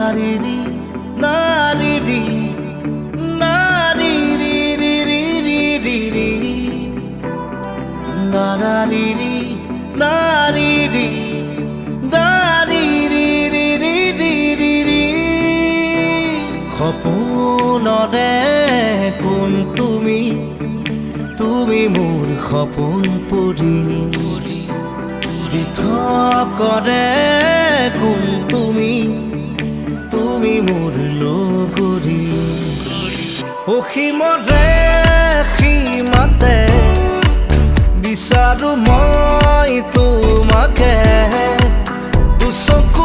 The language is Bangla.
নারিরি নারিরি নারিরি রি রি রি রি রি নারিরি নারিরি নারিরি রি রি রি রি রি সপোনৰে কোন তুমি তুমি মোৰ সপোন পৰি বিথকৰে কোন তুমি তুমি মোৰ লগৰী অসীমৰে সীমাতে বিচাৰো মই তোমাকে দুচকু